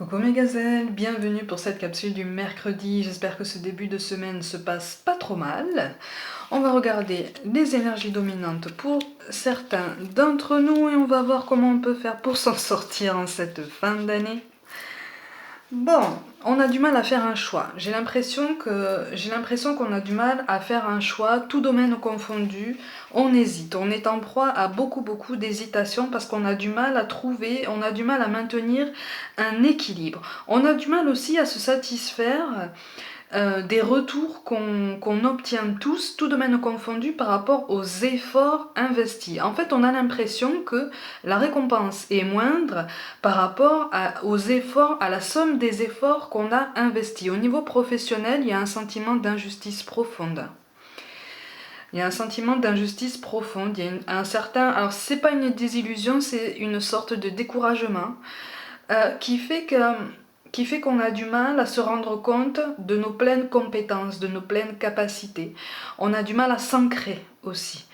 Coucou mes gazelles, bienvenue pour cette capsule du mercredi. J'espère que ce début de semaine se passe pas trop mal. On va regarder les énergies dominantes pour certains d'entre nous et on va voir comment on peut faire pour s'en sortir en cette fin d'année. Bon, on a du mal à faire un choix. J'ai l'impression qu'on a du mal à faire un choix, tout domaine confondu. On hésite, on est en proie à beaucoup d'hésitation parce qu'on a du mal à trouver, on a du mal à maintenir un équilibre. On a du mal aussi à se satisfaire des retours qu'on obtient tous, tout domaine confondu, par rapport aux efforts investis. En fait, on a l'impression que la récompense est moindre par rapport aux efforts, à la somme des efforts qu'on a investis. Au niveau professionnel, il y a un sentiment d'injustice profonde. Il y a un sentiment d'injustice profonde, il y a un certain... Alors, c'est pas une désillusion, c'est une sorte de découragement qui fait qu'on a du mal à se rendre compte de nos pleines compétences, de nos pleines capacités. On a du mal à s'ancrer aussi.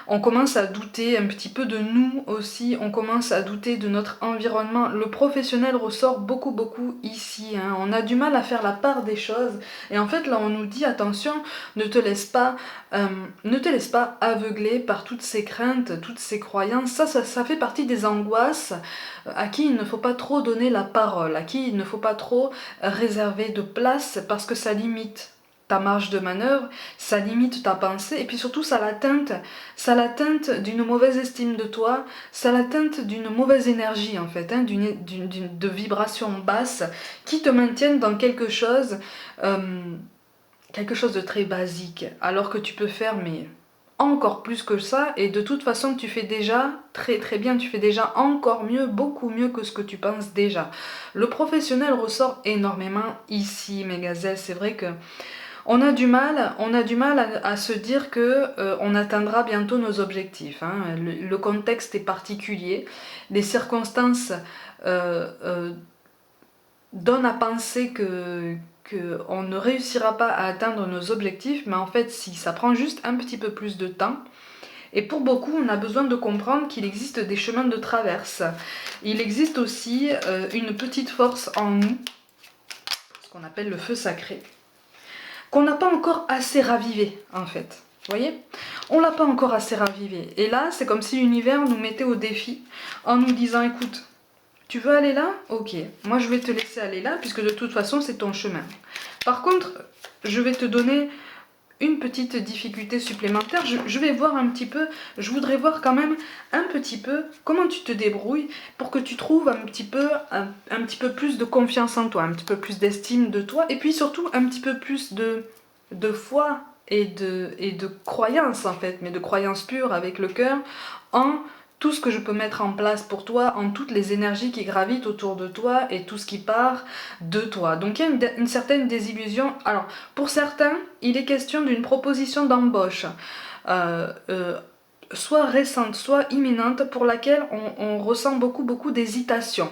On commence à douter un petit peu de nous aussi, on commence à douter de notre environnement. Le professionnel ressort beaucoup ici. On a du mal à faire la part des choses. Et en fait, là, on nous dit, attention, ne te laisse pas aveugler par toutes ces craintes, toutes ces croyances. Ça fait partie des angoisses à qui il ne faut pas trop donner la parole, à qui il ne faut pas trop réserver de place parce que ça limite ta marge de manœuvre, ça limite ta pensée et puis surtout ça l'atteinte d'une mauvaise estime de toi, ça l'atteinte d'une mauvaise énergie en fait, de vibrations basses qui te maintiennent dans quelque chose de très basique, alors que tu peux faire mais encore plus que ça, et de toute façon tu fais déjà très bien, tu fais déjà encore mieux, beaucoup mieux que ce que tu penses déjà. Le professionnel ressort énormément ici, mes gazelles. C'est vrai que on a du mal à se dire que on atteindra bientôt nos objectifs. Le contexte est particulier, les circonstances donnent à penser qu'on ne réussira pas à atteindre nos objectifs, mais en fait si, ça prend juste un petit peu plus de temps. Et pour beaucoup, on a besoin de comprendre qu'il existe des chemins de traverse. Il existe aussi une petite force en nous, ce qu'on appelle le feu sacré, qu'on n'a pas encore assez ravivé en fait. Vous voyez, on l'a pas encore assez ravivé. Et là, c'est comme si l'univers nous mettait au défi en nous disant, écoute, tu veux aller là? Ok, moi je vais te laisser aller là puisque de toute façon c'est ton chemin. Par contre, je vais te donner une petite difficulté supplémentaire. Je vais voir un petit peu, je voudrais voir quand même un petit peu comment tu te débrouilles pour que tu trouves un petit peu plus de confiance en toi, un petit peu plus d'estime de toi et puis surtout un petit peu plus de foi et de croyance en fait, mais de croyance pure avec le cœur en tout ce que je peux mettre en place pour toi, en toutes les énergies qui gravitent autour de toi et tout ce qui part de toi. Donc il y a une certaine désillusion. Alors, pour certains, il est question d'une proposition d'embauche, soit récente, soit imminente, pour laquelle on ressent beaucoup d'hésitation.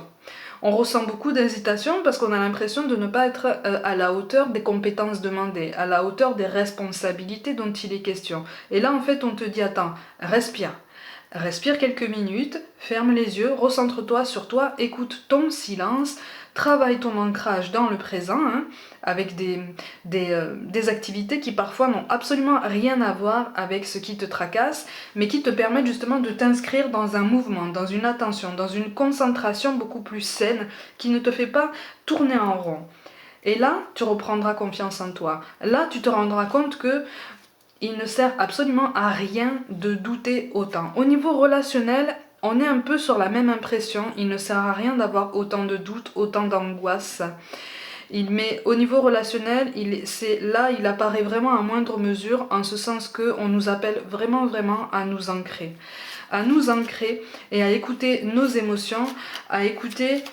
On ressent beaucoup d'hésitation parce qu'on a l'impression de ne pas être à la hauteur des compétences demandées, à la hauteur des responsabilités dont il est question. Et là, en fait, on te dit, attends, respire. Respire quelques minutes, ferme les yeux, recentre-toi sur toi, écoute ton silence, travaille ton ancrage dans le présent, avec des activités qui parfois n'ont absolument rien à voir avec ce qui te tracasse, mais qui te permettent justement de t'inscrire dans un mouvement, dans une attention, dans une concentration beaucoup plus saine, qui ne te fait pas tourner en rond. Et là, tu reprendras confiance en toi. Là, tu te rendras compte que il ne sert absolument à rien de douter autant. Au niveau relationnel, on est un peu sur la même impression. Il ne sert à rien d'avoir autant de doutes, autant d'angoisse. Mais au niveau relationnel, il apparaît vraiment à moindre mesure, en ce sens qu'on nous appelle vraiment à nous ancrer. À nous ancrer et à écouter nos émotions, à écouter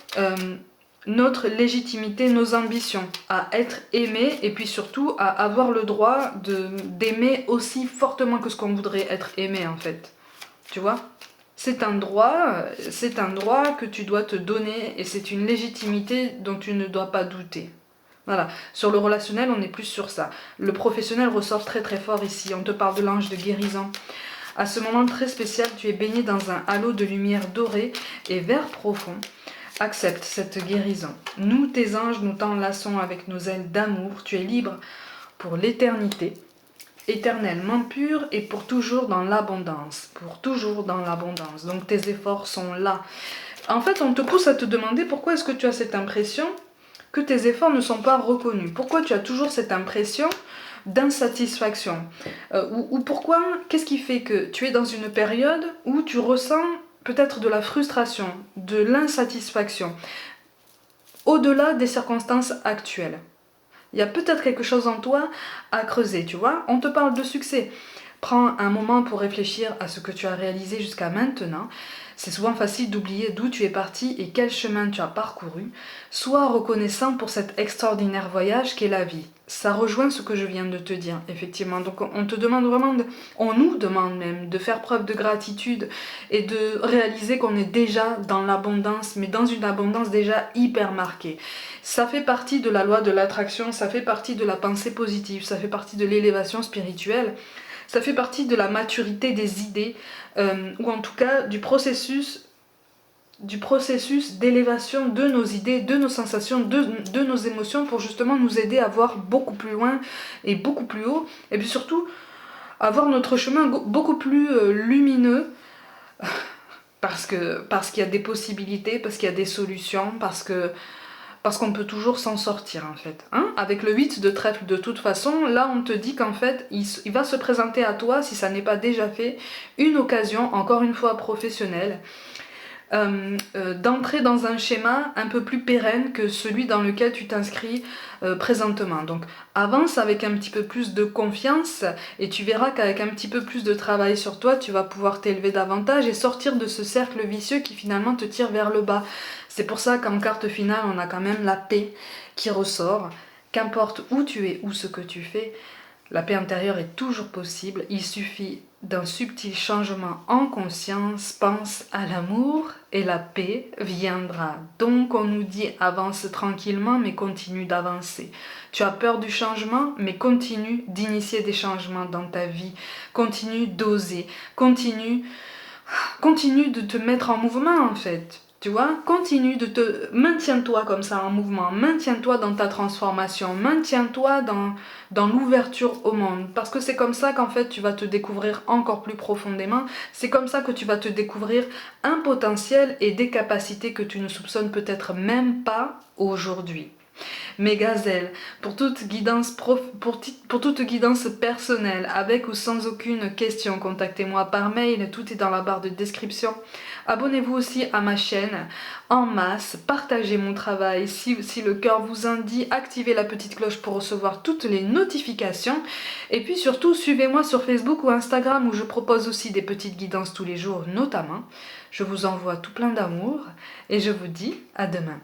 notre légitimité, nos ambitions, à être aimé et puis surtout à avoir le droit d'aimer aussi fortement que ce qu'on voudrait être aimé en fait. Tu vois ? C'est un droit que tu dois te donner et c'est une légitimité dont tu ne dois pas douter. Voilà, sur le relationnel, on est plus sur ça. Le professionnel ressort très fort ici, on te parle de l'ange de guérison. À ce moment très spécial, tu es baigné dans un halo de lumière dorée et vert profond. Accepte cette guérison. Nous, tes anges, nous t'enlaçons avec nos ailes d'amour. Tu es libre pour l'éternité, éternellement pure et pour toujours dans l'abondance. Pour toujours dans l'abondance. Donc tes efforts sont là. En fait, on te pousse à te demander pourquoi est-ce que tu as cette impression que tes efforts ne sont pas reconnus. Pourquoi tu as toujours cette impression d'insatisfaction ou pourquoi, qu'est-ce qui fait que tu es dans une période où tu ressens peut-être de la frustration, de l'insatisfaction, au-delà des circonstances actuelles. Il y a peut-être quelque chose en toi à creuser, tu vois. On te parle de succès. Prends un moment pour réfléchir à ce que tu as réalisé jusqu'à maintenant. C'est souvent facile d'oublier d'où tu es parti et quel chemin tu as parcouru. Sois reconnaissant pour cet extraordinaire voyage qu'est la vie. Ça rejoint ce que je viens de te dire, effectivement. Donc on te demande vraiment, on nous demande même de faire preuve de gratitude et de réaliser qu'on est déjà dans l'abondance, mais dans une abondance déjà hyper marquée. Ça fait partie de la loi de l'attraction, ça fait partie de la pensée positive, ça fait partie de l'élévation spirituelle. Ça fait partie de la maturité des idées, ou en tout cas du processus d'élévation de nos idées, de nos sensations, de nos émotions pour justement nous aider à voir beaucoup plus loin et beaucoup plus haut. Et puis surtout, avoir notre chemin beaucoup plus lumineux parce qu'il y a des possibilités, parce qu'il y a des solutions, parce qu'on peut toujours s'en sortir en fait. Hein, avec le 8 de trèfle de toute façon, là on te dit qu'en fait il va se présenter à toi, si ça n'est pas déjà fait, une occasion, encore une fois professionnelle, d'entrer dans un schéma un peu plus pérenne que celui dans lequel tu t'inscris présentement. Donc avance avec un petit peu plus de confiance et tu verras qu'avec un petit peu plus de travail sur toi, tu vas pouvoir t'élever davantage et sortir de ce cercle vicieux qui finalement te tire vers le bas. C'est pour ça qu'en carte finale, on a quand même la paix qui ressort. Qu'importe où tu es ou ce que tu fais, la paix intérieure est toujours possible. Il suffit d'un subtil changement en conscience. Pense à l'amour et la paix viendra. Donc on nous dit avance tranquillement mais continue d'avancer. Tu as peur du changement mais continue d'initier des changements dans ta vie. Continue d'oser. Continue de te mettre en mouvement en fait. Tu vois, continue de te... Maintiens-toi comme ça en mouvement, maintiens-toi dans ta transformation, maintiens-toi dans l'ouverture au monde. Parce que c'est comme ça qu'en fait tu vas te découvrir encore plus profondément. C'est comme ça que tu vas te découvrir un potentiel et des capacités que tu ne soupçonnes peut-être même pas aujourd'hui. Mes gazelles, pour toute guidance personnelle, avec ou sans aucune question, contactez-moi par mail, tout est dans la barre de description. Abonnez-vous aussi à ma chaîne en masse, partagez mon travail si le cœur vous en dit, activez la petite cloche pour recevoir toutes les notifications et puis surtout suivez-moi sur Facebook ou Instagram où je propose aussi des petites guidances tous les jours notamment. Je vous envoie tout plein d'amour et je vous dis à demain.